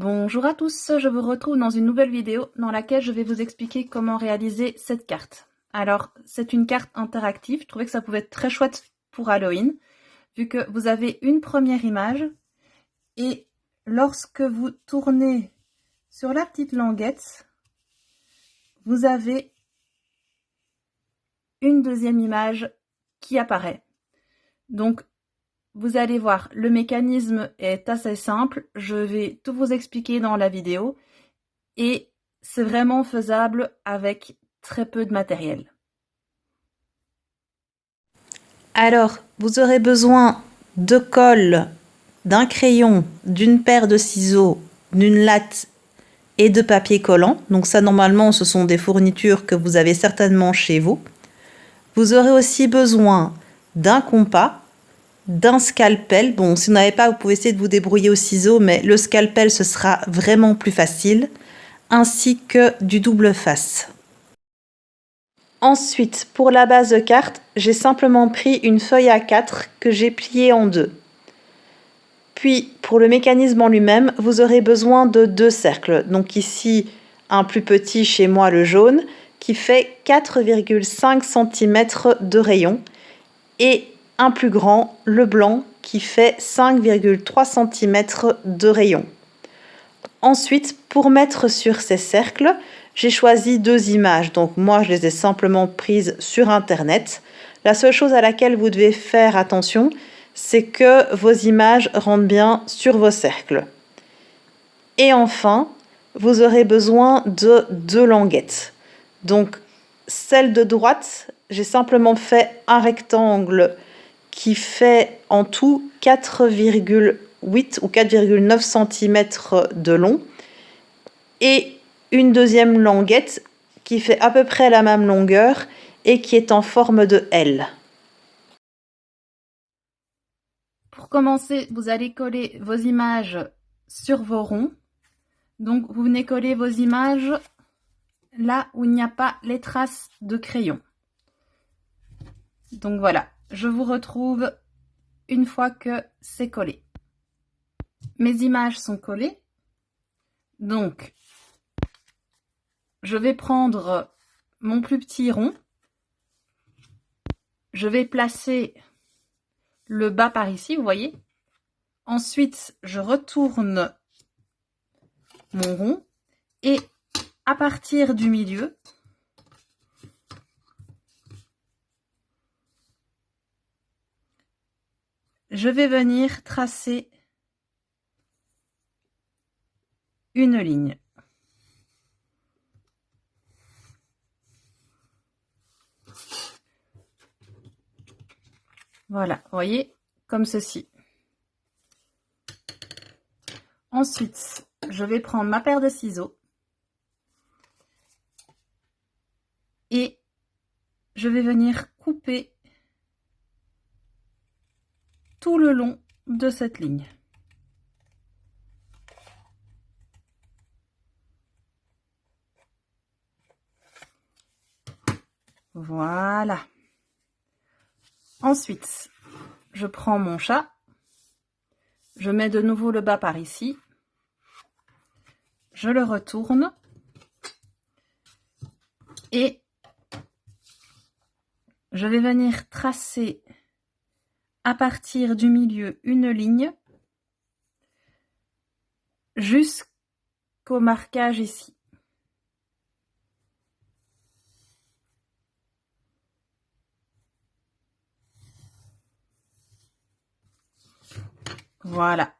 Bonjour à tous, je vous retrouve dans une nouvelle vidéo dans laquelle je vais vous expliquer comment réaliser cette carte. Alors, c'est une carte interactive, je trouvais que ça pouvait être très chouette pour Halloween, vu que vous avez une première image, et lorsque vous tournez sur la petite languette, vous avez une deuxième image qui apparaît. Donc, vous allez voir, le mécanisme est assez simple, je vais tout vous expliquer dans la vidéo, et c'est vraiment faisable avec très peu de matériel. Alors, vous aurez besoin de colle, d'un crayon, d'une paire de ciseaux, d'une latte et de papier collant. Donc ça, normalement, ce sont des fournitures que vous avez certainement chez vous. Vous aurez aussi besoin d'un compas, d'un scalpel. Bon, si vous n'avez pas, vous pouvez essayer de vous débrouiller au ciseau, mais le scalpel, ce sera vraiment plus facile, ainsi que du double face. Ensuite, pour la base de carte, j'ai simplement pris une feuille A4 que j'ai pliée en deux. Puis, pour le mécanisme en lui-même, vous aurez besoin de deux cercles. Donc ici, un plus petit chez moi, le jaune, qui fait 4,5 cm de rayon, et un plus grand, le blanc, qui fait 5,3 cm de rayon. Ensuite, pour mettre sur ces cercles, j'ai choisi deux images. Donc moi, je les ai simplement prises sur Internet. La seule chose à laquelle vous devez faire attention, c'est que vos images rentrent bien sur vos cercles. Et enfin, vous aurez besoin de deux languettes. Donc, celle de droite, j'ai simplement fait un rectangle qui fait en tout 4,8 ou 4,9 cm de long, et une deuxième languette qui fait à peu près la même longueur et qui est en forme de L. Pour commencer, vous allez coller vos images sur vos ronds. Donc vous venez coller vos images là où il n'y a pas les traces de crayon. Donc voilà, je vous retrouve une fois que c'est collé. Mes images sont collées. Donc, je vais prendre mon plus petit rond. Je vais placer le bas par ici, vous voyez. Ensuite, je retourne mon rond et à partir du milieu, je vais venir tracer une ligne. Voilà, vous voyez, comme ceci. Ensuite, je vais prendre ma paire de ciseaux et je vais venir couper tout le long de cette ligne. Voilà. Ensuite, je prends mon chat, je mets de nouveau le bas par ici, je le retourne et je vais venir tracer à partir du milieu une ligne jusqu'au marquage ici. Voilà.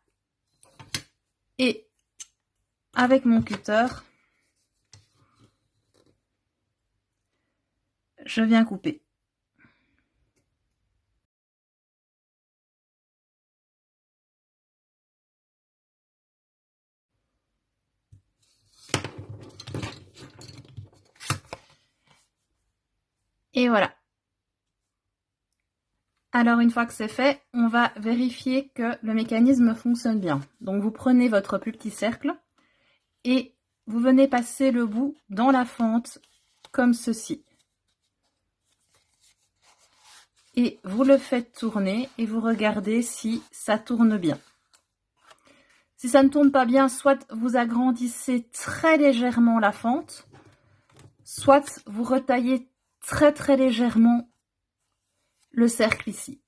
Et avec mon cutter, je viens couper. Et voilà. Alors une fois que c'est fait, on va vérifier que le mécanisme fonctionne bien. Donc vous prenez votre plus petit cercle et vous venez passer le bout dans la fente comme ceci. Et vous le faites tourner et vous regardez si ça tourne bien. Si ça ne tourne pas bien, soit vous agrandissez très légèrement la fente, soit vous retaillez très très légèrement le cercle ici.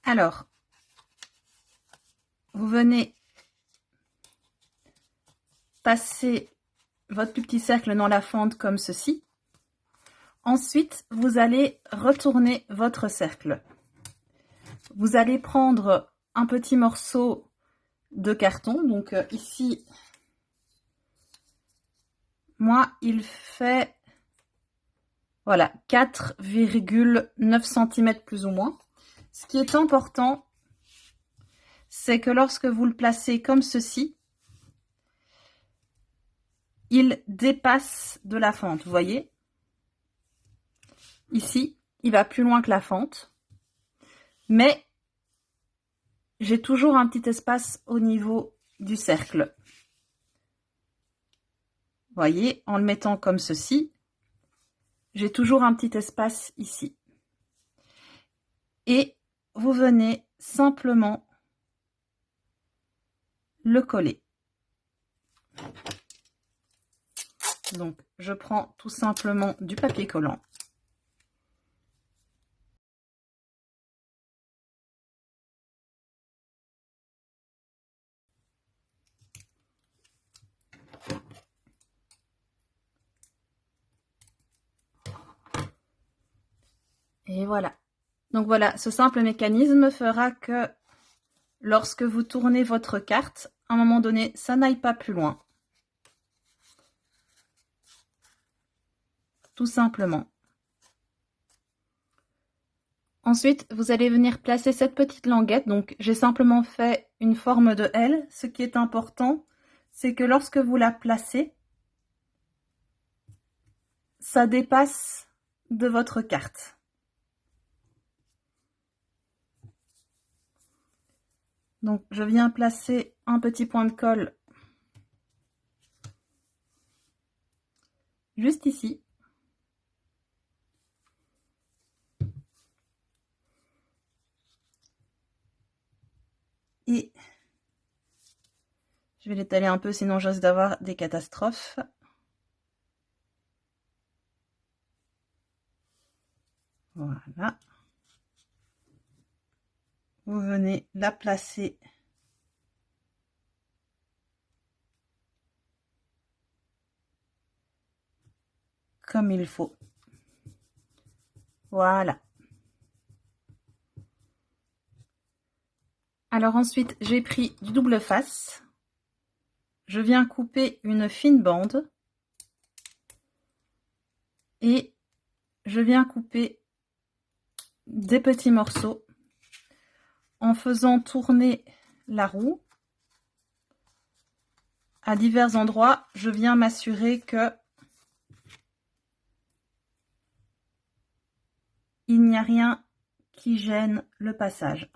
Alors, vous venez passer votre plus petit cercle dans la fente comme ceci. Ensuite, vous allez retourner votre cercle. Vous allez prendre un petit morceau de carton. Donc ici, moi, il fait voilà 4,9 cm plus ou moins. Ce qui est important, c'est que lorsque vous le placez comme ceci, il dépasse de la fente, vous voyez? Ici, il va plus loin que la fente, mais j'ai toujours un petit espace au niveau du cercle. Vous voyez, en le mettant comme ceci, j'ai toujours un petit espace ici. Et vous venez simplement le coller. Donc, je prends tout simplement du papier collant. Et voilà. Donc voilà, ce simple mécanisme fera que lorsque vous tournez votre carte, à un moment donné, ça n'aille pas plus loin. Tout simplement. Ensuite, vous allez venir placer cette petite languette. Donc, j'ai simplement fait une forme de L. Ce qui est important, c'est que lorsque vous la placez, ça dépasse de votre carte. Donc, je viens placer un petit point de colle juste ici. Et je vais l'étaler un peu, sinon je risque d'avoir des catastrophes. Voilà. Vous venez la placer comme il faut. Voilà. Alors ensuite, j'ai pris du double face. Je viens couper une fine bande. Et je viens couper des petits morceaux en faisant tourner la roue. À divers endroits, je viens m'assurer que il n'y a rien qui gêne le passage.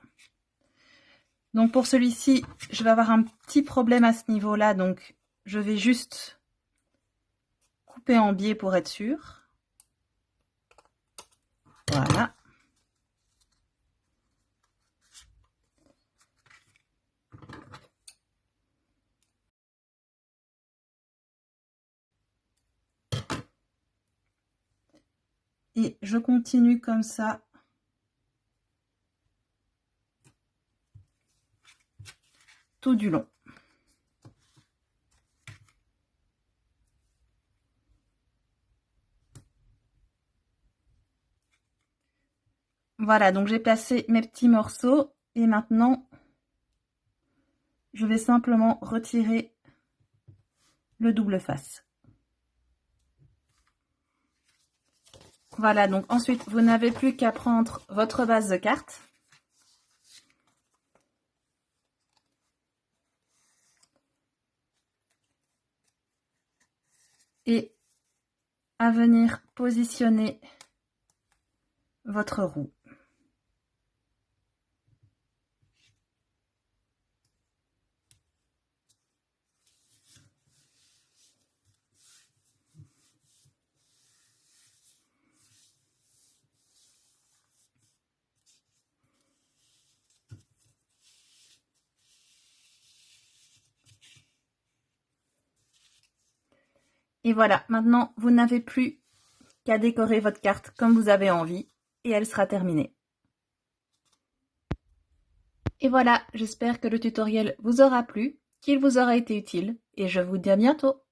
Donc pour celui-ci, je vais avoir un petit problème à ce niveau-là, donc je vais juste couper en biais pour être sûr. Voilà. Et je continue comme ça tout du long. Voilà, donc j'ai placé mes petits morceaux et maintenant je vais simplement retirer le double face. Voilà, donc ensuite vous n'avez plus qu'à prendre votre base de carte. Et à venir positionner votre roue. Et voilà, maintenant vous n'avez plus qu'à décorer votre carte comme vous avez envie et elle sera terminée. Et voilà, j'espère que le tutoriel vous aura plu, qu'il vous aura été utile et je vous dis à bientôt.